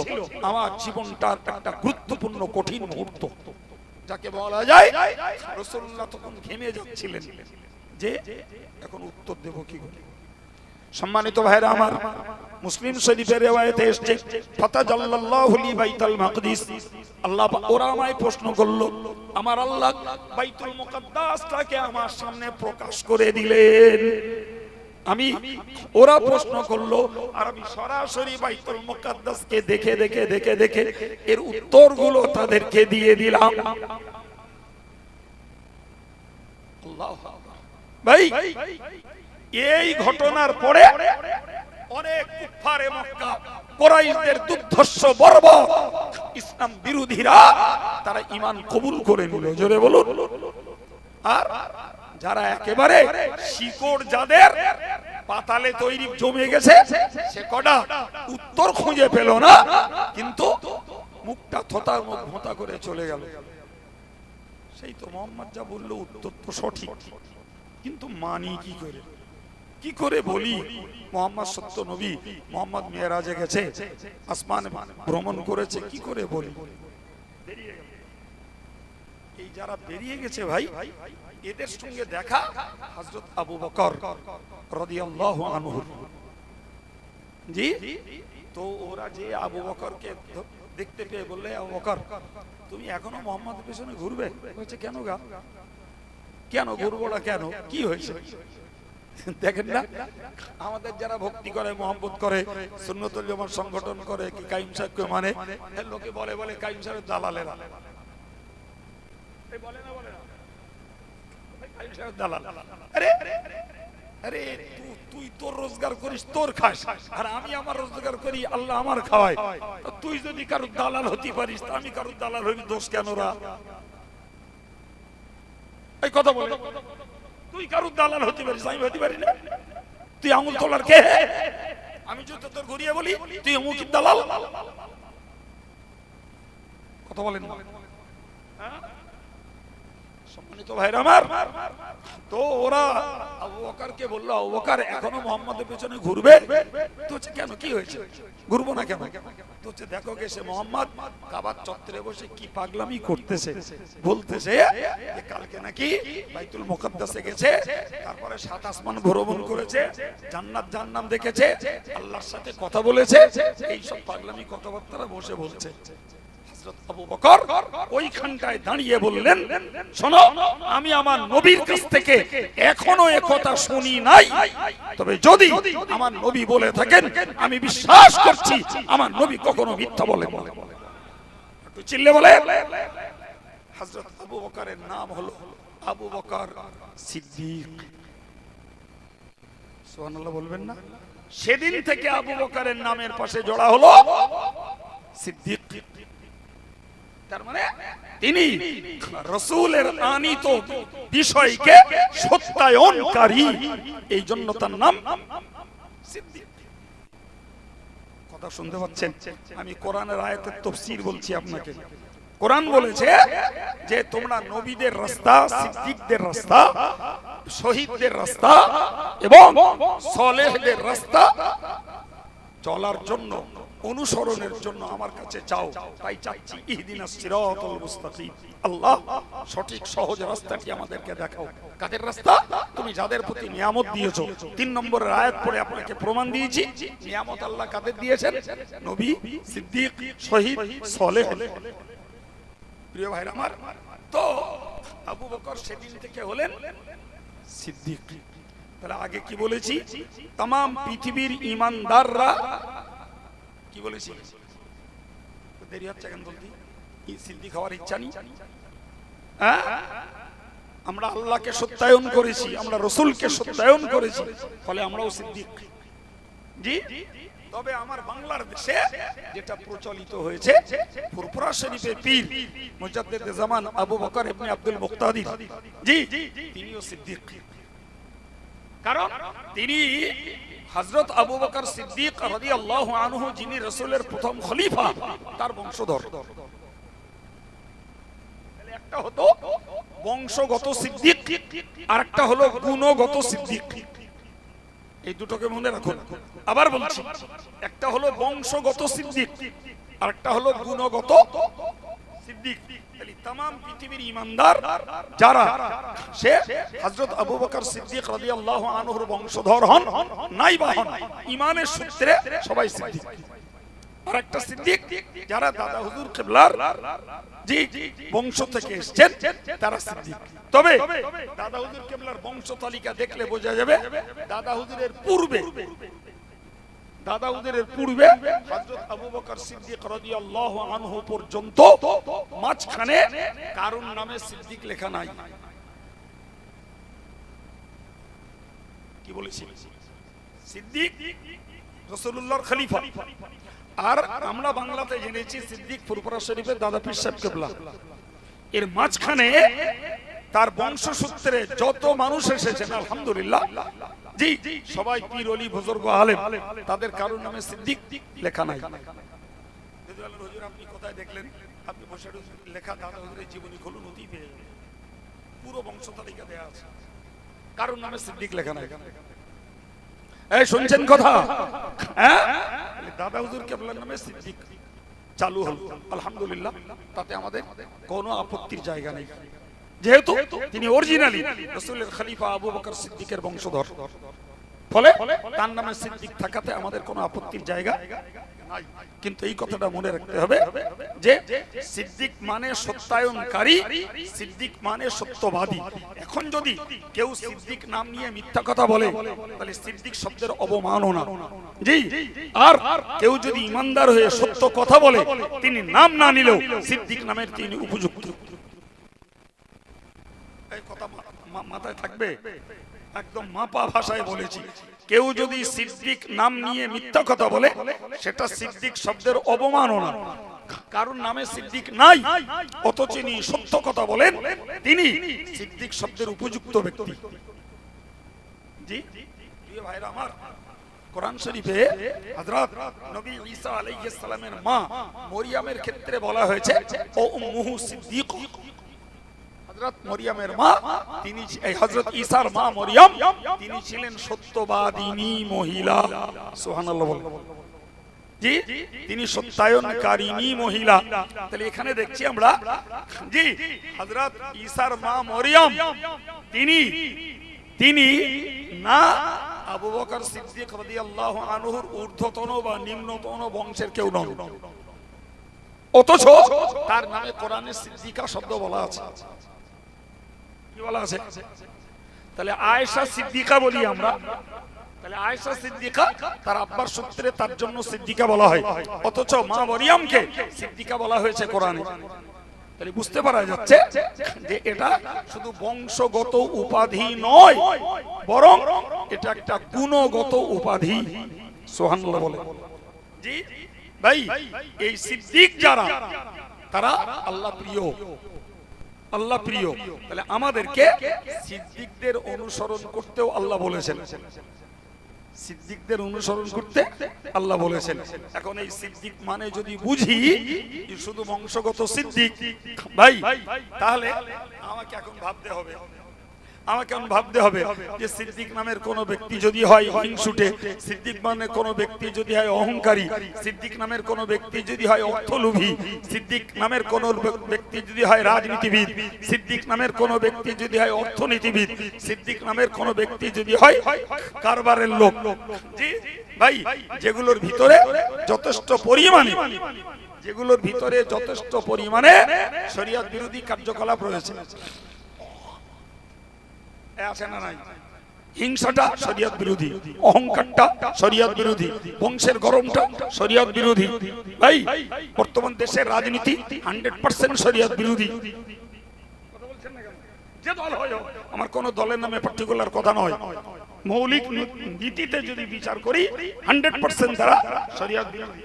আমার জীবনটার একটা গুরুত্বপূর্ণ কঠিন মুহূর্ত, যাকে বলা যায় রাসূলুল্লাহ তখন ঘেমে যাচ্ছিলেন যে এখন উত্তর দেব কি করে। সম্মানিত ভাইরা আমার, মুসলিম শরীফের রিওয়ায়াতে এসেছে ফাতাজাল্লাল্লাহু লি বাইতুল মাকদিস, আল্লাহ ওরা আমায় প্রশ্ন করলো, আমার আল্লাহ বাইতুল মুকাদ্দাসটাকে আমার সামনে প্রকাশ করে দিলেন। আমি ওরা প্রশ্ন করলো আর আমি সরাসরি বাইতুল মুকাদ্দাসকে দেখে দেখে দেখে দেখে এর উত্তরগুলো তাদেরকে দিয়ে দিলাম। আল্লাহু আকবার। ভাই এই ঘটনার পরে অনেক কুফারে মক্কা কুরাইশদের দুর্ধর্ষ বর্বর ইসলাম বিরোধীরা তারা ঈমান কবুল করে নিল। জোরে বলুন। আর যারা একেবারে শিকড় যাদের পাতালে তৈরি জমে গেছে, সে কটা উত্তর খুঁজে পেল না, কিন্তু মুখটা থোতার মুখ ভোঁতা করে চলে গেল। সেই তো মোহাম্মদ যা বললো উত্তর তো সঠিক, কিন্তু মানি কি করে, কি করে বলি মোহাম্মদ সত্য নবী, মোহাম্মদ মেরাজে গেছে, আসমানে ভ্রমণ করেছে, কি করে বলি? এই যারা বেরিয়ে গেছে ভাই, এদের সঙ্গে দেখা হযরত আবু বকর রাদিয়াল্লাহু আনহু। জি, তো ওরা যে আবু বকরকে দেখতে পেয়ে বললে, আবু বকর তুমি এখনো মোহাম্মদের পেছনে ঘুরবে? বলছে কেন গা, কেন ঘুরবো না, কেন কি হয়েছে? দেখেন না আমাদের যারা ভক্তি করে, মহব্বত করে, সুন্নতুল জামাত সংগঠন করে, কি কাইম সাহেবকে মানে, লোকে বলে বলে কাইম সাহেব দালালেরা, বলে না বলে না কাইম সাহেব দালাল। আরে আরে তুই তোর রোজগার করিস, তোর খাস, আর আমি আমার রোজগার করি, আল্লাহ আমার খাওয়ায়। তুই যদি কারো দালাল হতে পারিস, আমি কারো দালাল হইনি, দোষ কেন রা? এই কথা বলে তুই কারো দালাল হতে পারিস, আমি হতে পারি না? তুই আঙুল তোলার কে? আমি যদি তোর ঘুরিয়ে বলি তুই অমুকের দালাল, কথা বলেন না? সম্মানিত ভাইরা আমার, তো ওরা আবু বকরকে বলল, আবু বকর এখনো মোহাম্মদের পেছনে ঘুরবে? তো কেন, কি হয়েছে, ঘুরবো না কেন? তো দেখো গে সে মোহাম্মদ কাবার চত্বরে বসে কি পাগলামি করতেছে, বলতেছে যে কালকে নাকি বাইতুল মুকাদ্দাসে গেছে, তারপরে 7 আসমান ভ্রমণ করেছে, জান্নাত জাহান্নাম দেখেছে, আল্লাহর সাথে কথা বলেছে, এই সব পাগলামি কথাবার্তা বসে বলছে। আবু বকর ওইখানটায় দাঁড়িয়ে বললেন, শোনো, আমি আমার নবীর কাছ থেকে এখনো একথা শুনি নাই, তবে যদি আমার নবী বলে থাকেন আমি বিশ্বাস করছি আমার নবী কখনো মিথ্যা বলে না। একটু চিল্লে বলে। হযরত আবু বকরের নাম হলো আবু বকর সিদ্দিক। সুবহানাল্লাহ বলবেন না? সেদিন থেকে আবু বকরের নামের পাশে জোড়া হলো সিদ্দিক। তার মানে তিনি রাসূলের আনিত বিষয়কে সত্যায়নকারী, এই জন্য তার নাম সিদ্দিক। কথা শুনতে পাচ্ছেন? আমি কোরআনের আয়াতের তাফসীর বলছি আপনাকে। কোরআন বলেছে যে তোমরা নবীদের রাস্তা, সিদ্দিকদের রাস্তা, শহীদদের রাস্তা এবং সালেহদের রাস্তা চলার জন্য অনুসরণের জন্য আমার কাছে চাও, তাই চাচ্ছি ইহদিনাস সিরাতাল মুস্তাকিম, আল্লাহ সঠিক সহজ রাস্তাটি আমাদেরকে দেখাও। কাদের রাস্তা? তুমি যাদের প্রতি নিয়ামত দিয়েছো। 3 নম্বরের আয়াত পড়ে আপনাকে প্রমাণ দিয়েছি নিয়ামত আল্লাহ কাদের দিয়েছেন? নবী, সিদ্দিক, শহীদ, সালেহ। প্রিয় ভাইরা আমার, তো আবু বকর সেদিন থেকে হলেন সিদ্দিক। তাহলে আগে কি বলেছি? तमाम পৃথিবীর ঈমানদাররা কি বলেছি? দেরি হচ্ছে কেন বলতে? সিদ্দিক হওয়ার ইচ্ছা নেই? হ্যাঁ, আমরা আল্লাহকে সত্যায়ন করেছি, আমরা রাসূলকে সত্যায়ন করেছি, ফলে আমরাও সিদ্দিক। জি, তবে আমার বাংলার দেশে যেটা প্রচলিত হয়েছে, ফুরফুরা শরীফের পীর মুজাদ্দিদ জামান আবু বকর ইবনে আব্দুল মুক্তাদির, জি, তিনিও সিদ্দিক। কারণ তিনি হযরত আবু বকর সিদ্দিক রাদিয়াল্লাহু আনহু, যিনি রাসূলের প্রথম খলিফা, তার বংশধর। একটা হতো বংশগত সিদ্দিক, আর একটা হলো গুণগত সিদ্দিক। এই দুটোকে মনে রাখুন। আবার বলছি, একটা হলো বংশগত সিদ্দিক, আর একটা হলো গুণগত সিদ্দিক। তাহলে तमाम পৃথিবীর ঈমানদার যারা, সে হযরত আবু বকর সিদ্দিক রাদিয়াল্লাহু আনহুর বংশধর হন নাই বা হন, ঈমানের সূত্রে সবাই সিদ্দিক। আর একটা সিদ্দিক যারা দাদা হুজুর কিবলার জি বংশ থেকে এসেছেন, তারা সিদ্দিক। তবে দাদা হুজুর কিবলার বংশ তালিকা দেখলে বোঝা যাবে দাদা হুজুরের পূর্বে হযরত আবু বকর সিদ্দিক রাদিয়াল্লাহু আনহু পর্যন্ত মাঝখানে কারুর নামে সিদ্দিক লেখা নাই। কি বলেছি? সিদ্দিক রাসূলুল্লাহর খলিফা। আর আমরা বাংলাতে জেনেছি সিদ্দিক ফুরফুরা শরীফের দাদা পীর সাহেব কিবলা। এর মাঝখানে তার বংশসূত্রে যত মানুষ এসেছেন, আলহামদুলিল্লাহ, জি, সবাই পীর ওলি বুজুর্গ আলেম, তাদের কারোর নামে সিদ্দিক লেখা নাই। হুজুর আপনি কোথায় দেখলেন? আপনি বসে লেখা দাদা হুজুরের জীবনী খুলুন, অতি পেয়ে যাবেন, পুরো বংশ তালিকা দেয়া আছে, কারোর নামে সিদ্দিক লেখা নাই। এই শুনছেন কথা? হ্যাঁ, দাদা হুজুর কিবলার নামে সিদ্দিক চালু হল, আলহামদুলিল্লাহ, তাতে আমাদের কোনো আপত্তির জায়গা নেই, যেহেতু তিনি অরিজিনালি রাসূলের খলিফা আবু বকর সিদ্দিকের বংশধর। ফলে তার নামে সিদ্দিক থাকাতে আমাদের কোনো আপত্তির জায়গা নাই। কিন্তু এই কথাটা মনে রাখতে হবে যে সিদ্দিক মানে সত্যায়নকারী, সিদ্দিক মানে সত্যবাদী। এখন যদি কেউ সিদ্দিক নাম নিয়ে মিথ্যা কথা বলে, তাহলে সিদ্দিক শব্দের অবমাননা। জি, আর কেউ যদি ইমানদার হয়ে সত্য কথা বলে, তিনি নাম না নিলেও সিদ্দিক নামের তিনি উপযুক্ত। এই কথা মাথায় থাকবে, একদম মাপা ভাষায় বলেছি। কেউ যদি সিদ্দিক নাম নিয়ে মিথ্যা কথা বলে, সেটা সিদ্দিক শব্দের অবমাননা। কারণ নামে সিদ্দিক নাই, অথচ তিনি সত্য কথা বলেন, তিনি সিদ্দিক শব্দের উপযুক্ত ব্যক্তি। জি, প্রিয় ভাইরা আমার, কোরআন শরীফে হযরত নবী ঈসা আলাইহিস সালামের মা মরিয়মের ক্ষেত্রে বলা হয়েছে ও উম্মুহু সিদ্দিক। হযরত মরিয়মের মা, তিনি এই হযরত ঈসার মা মরিয়ম, তিনি ছিলেন সত্যবাদিনী মহিলা। সুবহানাল্লাহ বলেন। জি, তিনি সত্যায়নকারিনী মহিলা। তাহলে এখানে দেখছি আমরা, জি, হযরত ঈসার মা মরিয়ম, তিনি না আবু বকর সিদ্দিক রাদিয়াল্লাহু আনহুর ঊর্ধ্বতন বা নিম্নতন বংশের কেউ নন, অথচ তার নামে কোরআনে সিদ্দিকা শব্দ বলা আছে। কি বলা আছে? তাহলে আয়েশা সিদ্দিকা বলি আমরা, তাহলে আয়েশা সিদ্দিকা তার আব্বার সূত্রে তার জন্য সিদ্দিকা বলা হয়, অথচ মা মরিয়মকে সিদ্দিকা বলা হয়েছে কোরআনে। তাহলে বুঝতে পারা যাচ্ছে যে এটা শুধু বংশগত উপাধি নয়, বরং এটা একটা গুণগত উপাধি। সুবহানাল্লাহ বলে। জি ভাই, এই সিদ্দিক যারা, তারা আল্লাহ প্রিয়, আল্লাহ প্রিয়। তাহলে আমাদেরকে সিদ্দিকদের অনুসরণ করতেও আল্লাহ বলেছেন, সিদ্দিকদের অনুসরণ করতে আল্লাহ বলেছেন। এখন এই সিদ্দিক মানে যদি বুঝি শুধু বংশগত সিদ্দিক, ভাই, তাহলে আমাকে এখন ভাবতে হবে আমাকে এখন ভাবতে হবে যে সিদ্দিক নামের কোন ব্যক্তি যদি হয় হিংসুটে, সিদ্দিক নামের কোন ব্যক্তি যদি হয় অহংকারী, সিদ্দিক নামের কোন ব্যক্তি যদি হয় অর্থলোভী, সিদ্দিক নামের কোন ব্যক্তি যদি হয় রাজনীতিবিদ, সিদ্দিক নামের কোন ব্যক্তি যদি হয় অর্থনীতিবিদ, সিদ্দিক নামের কোন ব্যক্তি যদি হয় কারবারের লোক, জি ভাই, যেগুলোর ভিতরে যথেষ্ট পরিমাণে শরীয়ত বিরোধী কার্যকলাপ রয়েছে, আছে না নাই? হিংসাটা শরীয়ত বিরোধী, অহংকারটা শরীয়ত বিরোধী, বংশের গরমটা শরীয়ত বিরোধী। ভাই, বর্তমান দেশের রাজনীতি 100% শরীয়ত বিরোধী। যে দল হয়, আমার কোন দলের নামে পার্টিকুলার কথা নয়, মৌলিক নীতিতে যদি বিচার করি 100% তারা শরীয়ত বিরোধী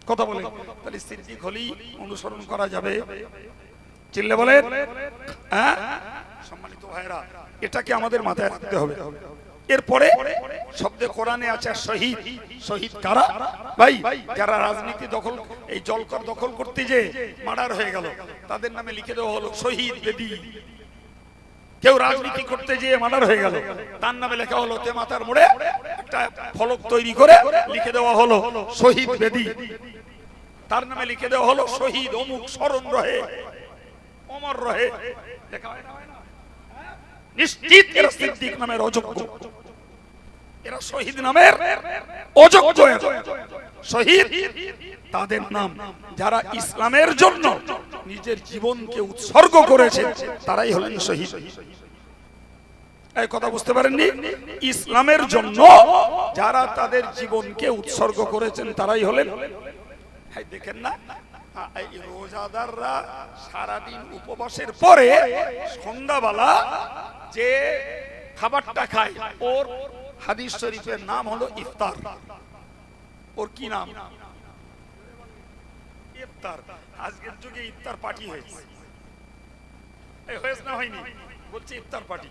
কথা বলে। তাহলে সিদ্দিক হলেই অনুসরণ করা যাবে? চিল্লে বলেন হ্যাঁ? সম্মানিত ভাইরা, এটাকে আমাদের মাথায় রাখতে হবে। এরপরে শব্দে কোরআনে আছে শহীদ। শহীদ কারা? ভাই, যারা রাজনীতি দখল, এই জলকর দখল করতে যে মার্ডার হয়ে গেল, তাদের নামে লিখে দেওয়া হলো শহীদ বেদি। কেউ রাজনীতি করতে যে মার্ডার হয়ে গেল, তার নামে লেখা হলো তে মাথার মোড়ে একটা ফলক তৈরি করে লিখে দেওয়া হলো শহীদ বেদি। তার নামে লিখে দেওয়া হলো শহীদ অমুক, স্মরণ রহে, অমর রহে। নিশ্চিত এরা সিদ্দিক নামের অযোগ্য, এরা শহীদ নামের অযোগ্য। শহীদ তাদের নাম যারা ইসলামের জন্য নিজের জীবনকে উৎসর্গ করেছে, তারাই হলেন শহীদ। এই কথা বুঝতে পারেননি? ইসলামের জন্য যারা তাদের জীবনকে উৎসর্গ করেছেন, তারাই হলেন। দেখেন না, এই রোজাদাররা সারাদিন উপবাসের পরে সন্ধ্যাবেলা যে খাবারটা খায়, ওর হাদিস শরীফের নাম হলো ইফতার। ওর কি নাম? ইফতার। আজকের যুগে ইফতার পার্টি হয়েছে, হয়েছে না হয়নি? বলছে ইফতার পার্টি।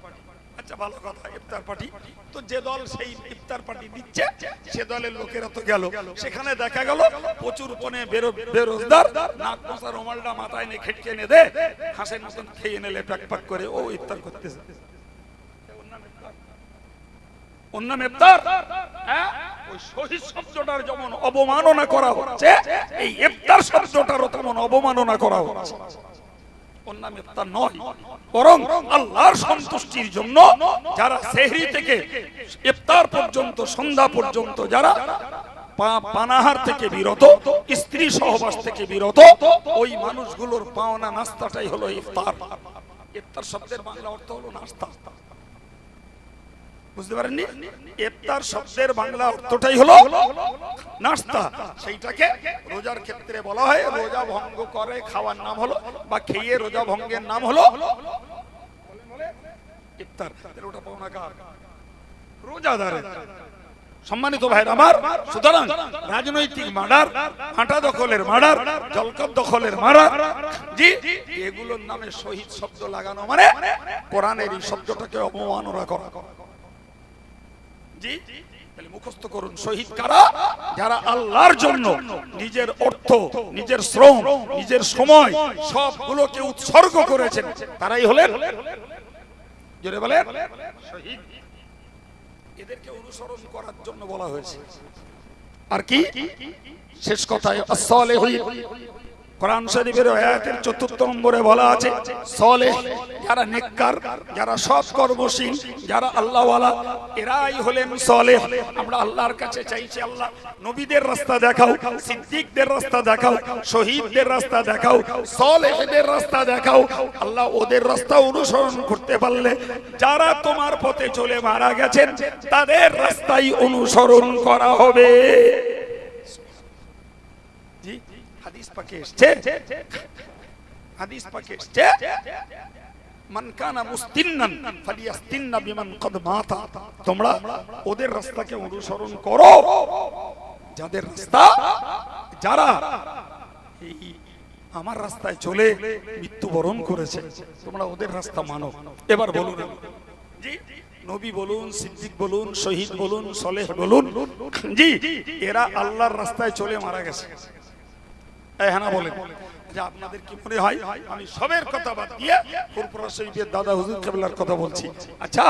আচ্ছা, ভালো কথা, ইফতার পার্টি। তো যে দল সেই ইফতার পার্টি দিচ্ছে, সে দলের লোকেরা তো গেল, সেখানে দেখা গেল প্রচুর পনে বেরোজগার, নাক মোছা রুমালটা মাথায় নিয়ে খেটকে এনে দে, হাঁসের মতন খেয়ে নিলে প্যাক প্যাক করে ও ইফতার করতেছে। ওর নাম ইফতার। ওই শহীদ শব্দটার যেমন অবমাননা করা হচ্ছে, এই ইফতার শব্দটারও তেমন অবমাননা করা হচ্ছে। ওর নাম ইফতার নয়, বরং আল্লাহর সন্তুষ্টির জন্য যারা সেহরি থেকে ইফতার পর্যন্ত, সন্ধ্যা পর্যন্ত যারা পানাহার থেকে বিরত, স্ত্রী সহবাস থেকে বিরত, ওই মানুষগুলোর পাওনা নাস্তাটাই হলো ইফতার। ইফতার শব্দের বাংলা অর্থ হলো নাস্তা। বুঝতে পারেননি? ইফতার শব্দের বাংলা অর্থটাই হলো নাস্তা। সেইটাকে রোজার ক্ষেত্রে বলা হয়, রোজা ভঙ্গ করে খাওয়ার নাম হলো, বা খেয়ে রোজা ভঙ্গের নাম হলো ইফতার। ওটা পাওনা কার? রোজাদারের। সম্মানিত ভাইরা আমার, সুতরাং রাজনৈতিক মার্ডার, হাঁটা দখলের মার্ডার, জলকর দখলের মার্ডার, জি, এগুলোর নামে শহীদ শব্দ লাগানো মানে কোরআনের এই শব্দটাকে অবমাননা করা। জি, তাহলে মুখস্থ করুন, শহীদ কারা? যারা আল্লাহর জন্য নিজের অর্থ, নিজের শ্রম, নিজের সময় সবগুলোকে উৎসর্গ করেছেন, তারাই হলেন, জোরে বলেন, শহীদ। এদেরকে অনুসরণ করার জন্য বলা হয়েছে। আর কি শেষ কথায় as-salihin, কোরআন শরীফের আয়াতের ৪র্থ নম্বরে বলা আছে, সালেহ যারা নেককার, যারা সৎ কর্মশীল, যারা আল্লাহওয়ালা, এরাই হলেন সালেহ। আমরা আল্লাহর কাছে চাইছি, আল্লাহ নবীদের রাস্তা দেখাও, সিদ্দিকদের রাস্তা দেখাও, শহীদদের রাস্তা দেখাও, সালেহদের রাস্তা দেখাও। আল্লাহ ওদের রাস্তা অনুসরণ করতে পারলে যারা তোমার পথে চলে মারা গেছেন, তাদের রাস্তাই অনুসরণ করা হবে। হাদিস পাকে এসেছে, হাদিস পাকে এসেছে, মান কানা মুস্তিন্নান ফালিয়াস্তিন্না বিমান কদ মাতা। তোমরা ওদের রাস্তাকে অনুসরণ করো, যাদের রাস্তা, যারা এই আমার রাস্তায় চলে মৃত্যুবরণ করেছে, তোমরা ওদের রাস্তা মানো। এবার বলুন, জি, নবী বলুন, সিদ্দিক বলুন, শহীদ বলুন, সালেহ বলুন, জি, এরা আল্লাহর রাস্তায় চলে মারা গেছে। হ্যাঁ না বলেন যে আপনাদের কি মনে হয় আমি সবের কথা বাদ দিয়ে ফুরফুরা শরীফের দাদা হুজুর কেবলার কথা বলছি? আচ্ছা,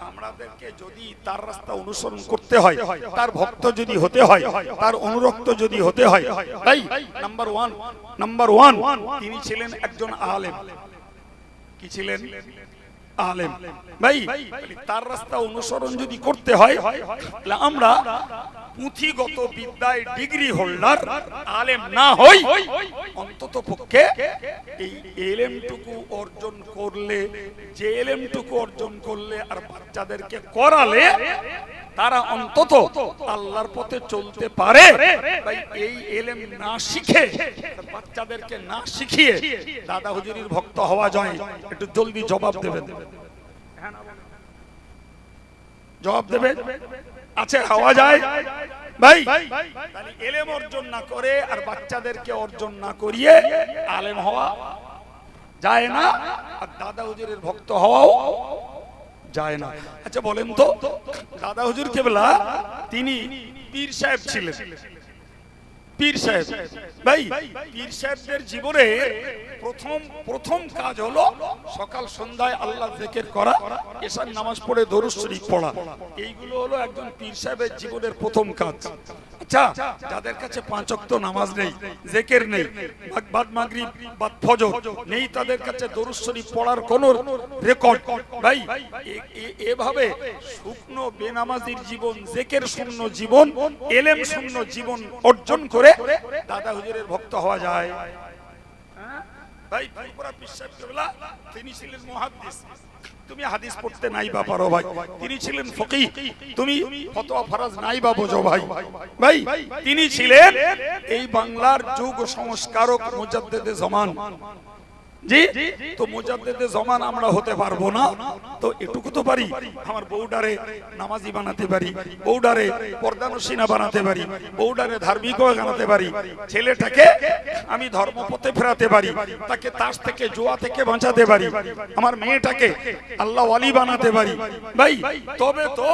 আমাদেরকে যদি তার রাস্তা অনুসরণ করতে হয়, তার ভক্ত যদি হতে হয়, তার অনুরক্ত যদি হতে হয়, তাই নাম্বার ওয়ান তিনি ছিলেন একজন আলেম। কি ছিলেন? আলেম। ভাই তার রাস্তা অনুসরণ যদি করতে হয় তাহলে আমরা পুঁথিগত বিদ্যায় ডিগ্রি হোল্ডার আলেম না হই, অন্তত পক্ষে এই এলেমটুকু অর্জন করলে, যে এলেমটুকু অর্জন করলে আর বাচ্চাদেরকে করালে তারা অন্তত আল্লাহর পথে চলতে পারে। ভাই এই এলেম না শিখে, বাচ্চাদেরকে না শিখিয়ে দাদা হুজুরের ভক্ত হওয়া যায়? একটু জলদি জবাব দেবেন, জবাব দেবেন। আচ্ছা, হওয়া যায়? ভাই তাহলে এলেম অর্জন না করে আর বাচ্চাদেরকে অর্জন না করিয়ে আলেম হওয়া যায় না, আর দাদা হুজুরের ভক্ত হওয়াও যায় না। আচ্ছা বলেন তো, দাদা হুজুর কেবলা তিনি পীর সাহেব ছিলেন। পীর সাহেব, ভাই পীর সাহেবদের জীবনে প্রথম কাজ হলো সকাল সন্ধ্যায় আল্লাহ জিকির করা, এশার নামাজ পড়ে দরুদ শরীফ পড়া। এইগুলো হলো একজন পীর সাহেবের জীবনের প্রথম কাজ। আচ্ছা, যাদের কাছে 5 ওয়াক্ত নামাজ নেই, জিকির নেই, বাদ মাগরিব বাদ ফজর নেই, তাদের কাছে দরুদ শরীফ পড়ার কোনো রেকর্ড, ভাই এভাবে শুকনো বেনামাজির জীবন, জিকির শূন্য জীবন, এলেম শূন্য জীবন অর্জন করে দাদা হুজুরের ভক্ত হওয়া যায়? ভাই ফুরফুরা পীর সাহেব কেবলা তিনি ছিলেন মুহাদ্দিস। তুমি হাদিস পড়তে নাই বা পারো ভাই, তিনি ছিলেন ফকিহ। তুমি ফতোয়া ফরজ নাই বা বোঝো ভাই। ভাই তিনি ছিলেন এই বাংলার যুগ সংস্কারক, মুজাদ্দিদে জামান। জি, তো মুজাদ্দিদে জামান আমরা হতে পারবো না, তো এটুকু তো পারি, আমার বউডারে নামাজি বানাতে পারি, বউডারে পর্দানশীনা বানাতে পারি, বউডারে ধার্মিক বানাতে পারি, ছেলেটাকে আমি ধর্মপথে ফেরাতে পারি, তাকে তাস থেকে জুয়া থেকে বাঁচাতে পারি, আমার মেয়েটাকে আল্লাহ ওয়ালি বানাতে পারি। ভাই তবে তো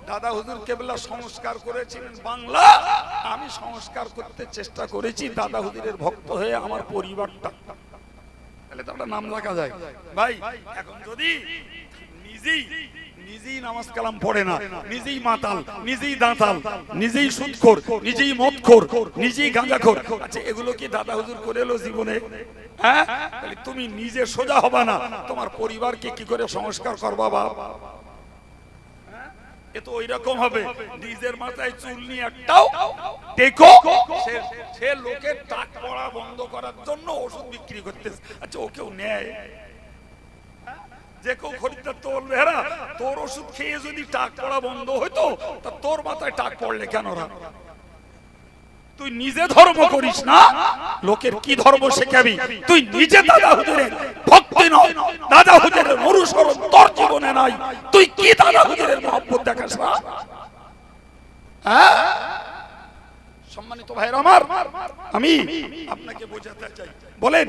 দাদা হুজুর কেবলা সংস্কার করেছিলেন বাংলা, আমি সংস্কার করতে চেষ্টা করেছি দাদা হুজুরের ভক্ত হয়ে আমার পরিবারটা, তাহলে তো একটা নাম রাখা যায়। ভাই এখন যদি নিজেই নামাজ কালাম পড়ে না, নিজেই মাতাল, নিজেই দাঁতাল, নিজেই সুদখোর, নিজেই মদখোর, নিজেই গাঁজাখোর, আচ্ছা এগুলো কি দাদা হুজুর করে এলো জীবনে? হ্যাঁ, তাহলে তুমি নিজে সোজা হবা না, তোমার পরিবারকে কি করে সংস্কার করবা বাপ? এ তো ওইরকম হবে, নিজের মাথায় চুল নিয়ে একটাও দেখো, সে লোকের টাক পড়া বন্ধ করার জন্য ওষুধ বিক্রি করতেছে। আচ্ছা ও কেউ নেয়? যে কেউ খরিদ্দার তো বলবে হ্যাঁ তোর ওষুধ খেয়ে যদি টাক পড়া বন্ধ হইতো, তা তোর মাথায় টাক পড়লে কেন? তুই নিজে ধর্ম করিস না, লোকের কি ধর্ম শেখাবি? তুই নিজে দাদা হুজুরের ভক্তি নয়, দাদা হুজুরের অনুসরণ তোর জীবনে নাই, তুই কি দাদা হুজুরের মহব্বত দেখাস না? হ্যাঁ সম্মানিত ভাইরা আমার, আমি আপনাকে বোঝাতে চাই, বলেন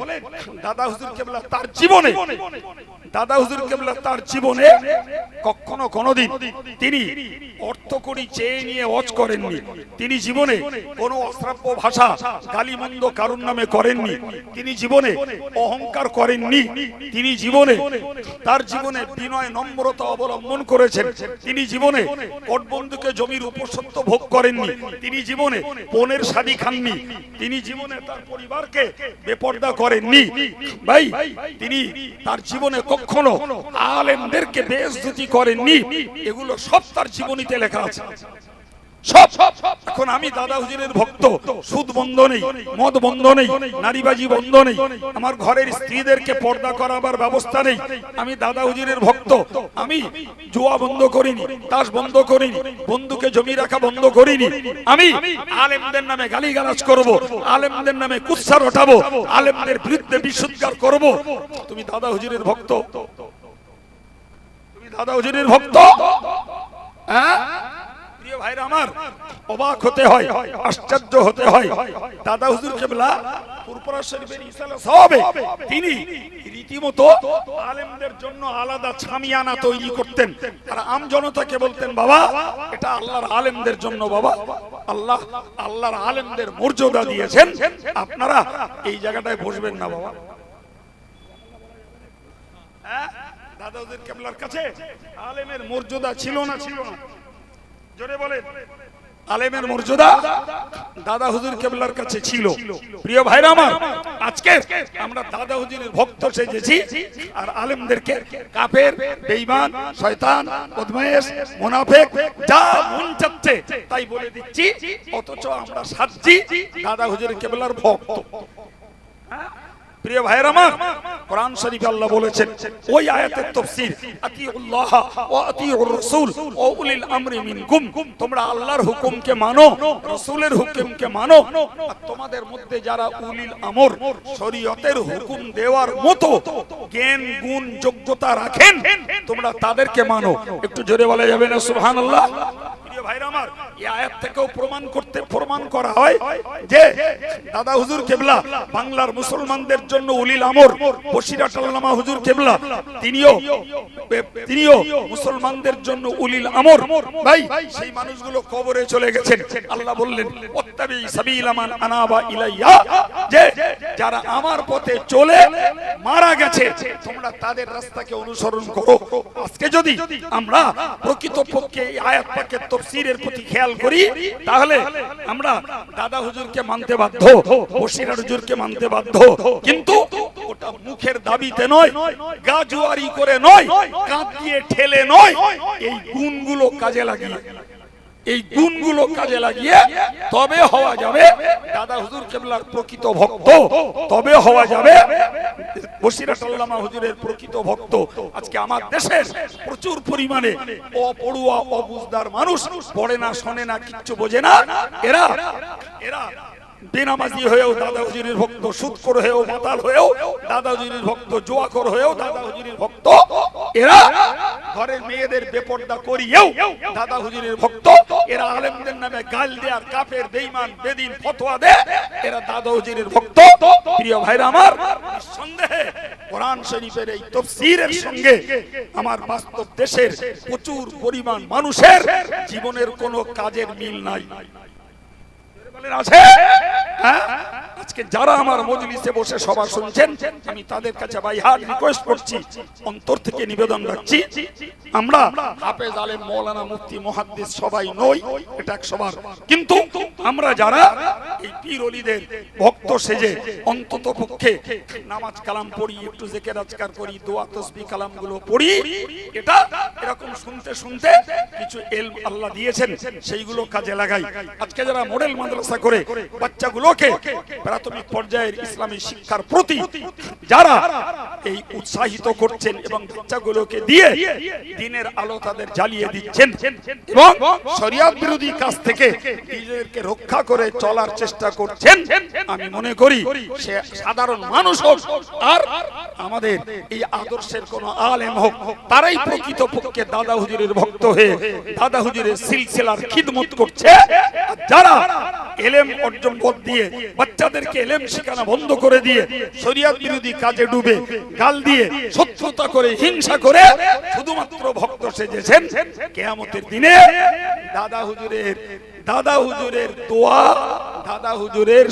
দাদা হুজুর কেবলা তার জীবনে, দাদা হুজুর কেবলা তার জীবনে কখনো কোনোদিন তিনি অর্থকড়ি চেয়ে নিয়ে ওয়াজ করেননি। তিনি জীবনে কোনো অশ্রাব্য ভাষা গালিমন্দ কারুর নামে করেননি। তিনি জীবনে অহংকার করেননি। তিনি জীবনে তার জীবনে বিনয় নম্রতা অবলম্বন করেছেন। তিনি জীবনে কোটবন্ধুকে জমির উপসত্ব ভোগ করেননি। তিনি জীবনে পনের শাদী খাননি। তিনি জীবনে তার পরিবারকে বেপর্দা করেননি। ভাই তিনি তার জীবনে কখনো আলেমদেরকে বেইজ্জতি করেননি। এগুলো সব তার জীবনীতে লেখা আছে, সব। এখন আমি দাদা হুজুরের ভক্ত, সুদ বন্ধ নেই, মদ বন্ধ নেই, নারীবাজি বন্ধ নেই, আমার ঘরের স্ত্রীদেরকে পর্দা করাবার ব্যবস্থা নেই, আমি দাদা হুজুরের ভক্ত, আমি জুয়া বন্ধ করিনি, তাস বন্ধ করিনি, বন্ধুকে জমি রাখা বন্ধ করিনি, আমি আলেমদের নামে গালিগালাজ করব, আলেমদের নামে কুৎসা রটাবো, আলেমদের বিরুদ্ধে বিশুদ্ধার করব। তুমি দাদা হুজুরের ভক্ত, তুমি দাদা হুজুরের ভক্ত? হ্যাঁ ভাইরা আমার, অবাক হতে হয়, আশ্চর্য হতে হয়। দাদা হুজুর কেবলা ফুরফুরা শরীফের ইসালা সাহাবে তিনি রীতিমতো আলেমদের জন্য আলাদা ছামিয়ানা তৈরি করতেন আর আম জনতাকে বলতেন বাবা এটা আল্লাহর আলেমদের জন্য বাবা আল্লাহর আলেমদের মর্যাদা দিয়েছেন আপনারা এই জায়গাটায় বসবেন না বাবা। দাদা হুজুর কেবলার কাছে আলেমের মর্যাদা ছিল না জোরে বলেন আলেমের মর্যাদা দাদা হুজুর কেবলার কাছে ছিল। প্রিয় ভাইরা আমার আজকে আমরা দাদা হুজুরের ভক্ত সেজেছি আর আলেমদেরকে কাফের বেঈমান শয়তান বদমাইশ মুনাফিক যা মন চাচ্ছে তাই বলে দিচ্ছি অথচ আমরা সাচ্চি দাদা হুজুর কেবলার ভক্ত। প্রিয় ভাইরা আমার কোরআন শরীফে আল্লাহ বলেছেন ওই আয়াতের তাফসীর আতিউল্লাহ ওয়া আতিউর রাসূল ওয়া উলিল আমরি মিনকুম তোমরা আল্লাহর হুকুমকে মানো রাসূলের হুকুমকে মানো আর তোমাদের মধ্যে যারা উলিল আমর শরীয়তের হুকুম দেওয়ার মতো জ্ঞান গুণ যোগ্যতা রাখেন তোমরা তাদেরকে মানো। একটু জোরে বলা যাবে না সুবহানাল্লাহ। প্রিয় ভাইরা আমার এই আয়াত থেকেও প্রমাণ করা হয় যে দাদা হুজুর কেবলা বাংলার মুসলমানদের জন্য উলিল আমর বসিরাট আল্লামা হুজুর কেবলা তিনিও মুসলমানদের জন্য উলিল আমর। ভাই সেই মানুষগুলো কবরে চলে গেছেন আল্লাহ বললেন ওয়াত্তাবি সাবিলা মান আনাবা ইলাইয়া যে যারা আমার পথে চলে মারা গেছে তোমরা তাদের রাস্তাকে অনুসরণ করো। আজকে যদি আমরা প্রকৃতপক্ষে এই আয়াত পাকের তাফসীরের প্রতি খেয়াল করি তাহলে আমরা দাদা হুজুরকে মানতে বাধ্য বসিরাট হুজুরকে মানতে বাধ্য কিন্তু ওটা মুখের দাবিতে নয় গাজুয়ারি করে নয় কাঁধ দিয়ে ঠেলে নয় এই গুণগুলো কাজে লাগিয়ে তবে হওয়া যাবে দাদা হুজুর কেবলার প্রকৃত ভক্ত তবে হওয়া যাবে বসিরাট আল্লামা হুজুরের প্রকৃত ভক্ত। আজকে আমার দেশের প্রচুর পরিমাণে অপড়ুয়া অবুঝদার মানুষ পড়ে না শোনে না কিচ্ছু বোঝে না এরা বেনামাজি হয়েও দাদা হুজুরের ভক্ত সুদখোর হয়েও মাতাল হয়েও দাদা হুজুরের ভক্ত জুয়াখোর হয়েও দাদা হুজুরের ভক্ত এরা ঘরের মেয়েদের বেপর্দা করিয়েও দাদা হুজুরের ভক্ত এরা আলেমদের নামে গাল দেয়ার কাফের বেঈমান বেদিন ফতোয়া দেয় এরা দাদা হুজুরের ভক্ত। প্রিয় ভাইরা আমার নিঃসন্দেহে কোরআন শরীফের এই তাফসীরের সঙ্গে আমার বাস্তব দেশের প্রচুর পরিমাণ মানুষের জীবনের কোনো কাজের মিল নাই আছে। আজকে যারা আমার মজলিসে বসে সভা শুনছেন আমি তাদের কাছে বাইহার্ট রিকোয়েস্ট করছি অন্তর থেকে নিবেদন রাখছি আমরা হাফেজ আলেম মাওলানা মুফতি মুহাদ্দিস সবাই নই এটা এক সবার কিন্তু আমরা যারা এই পীর ওলিদের ভক্ত সেজে অন্তত পক্ষে নামাজ কালাম পড়ি একটু জিকির আজকার করি দোয়া তাসবিহ কালামগুলো পড়ি এটা এরকম শুনতে শুনতে কিছু ইলম আল্লাহ দিয়েছেন সেইগুলো কাজে লাগাই। আজকে যারা মডেল মাদ্রাসা করে বাচ্চাগুলোকে প্রাথমিক পর্যায়ের ইসলামী শিক্ষার প্রতি যারা এই উৎসাহিত করছেন এবং বাচ্চাগুলোকে দিয়ে দ্বীনের আলো তাদের জ্বালিয়ে দিচ্ছেন এবং শরিয়ত বিরোধী কাজ থেকে নিজেদেরকে রক্ষা করে চলার চেষ্টা করছেন আমি মনে করি সে সাধারণ মানুষ হোক আর আমাদের এই আদর্শের কোন আলেম হোক তারাই প্রকৃতপক্ষে দাদা হুজুরের ভক্ত হয়ে দাদা হুজুরের সিলসিলার খিদমত করছে। যারা ইলম অর্জন দিয়ে বাচ্চাদেরকে ইলম শেখানো বন্ধ করে দিয়ে শরিয়ত বিরোধী কাজে ডুবে গাল দিয়ে শত্রুতা করে হিংসা করে শুধুমাত্র ভক্ত সেজেছেন কিয়ামতের দিনে দাদা হুজুরের দোয়া দাদা হুজুরের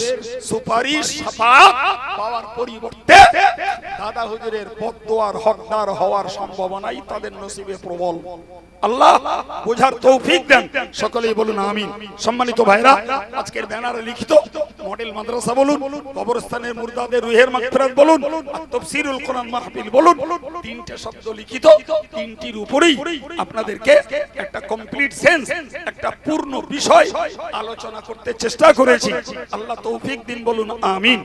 সুপারিশ শাফাআত পাওয়ার পরিবর্তে দাদা হুজুরের বদদোয়ার হকদার হওয়ার সম্ভাবনাই তাদের নসিবে প্রবল। আল্লাহ বোঝার তৌফিক দেন সকলেই বলুন আমিন। সম্মানিত ভাইরা আজকের ব্যানারে লিখিত মডেল মাদ্রাসা বলুন কবরস্থানের মুর্দাদের রুহের মাগফিরাত বলুন আর তাফসীরুল কোরআন মাহফিল বলুন তিনটে শব্দ লিখিত তিনটির উপরেই আপনাদেরকে একটা কমপ্লিট সেন্স একটা পূর্ণ বিষয় আলোচনা করতে চেষ্টা করেছি। আল্লাহ তৌফিক দিন বলুন আমিন।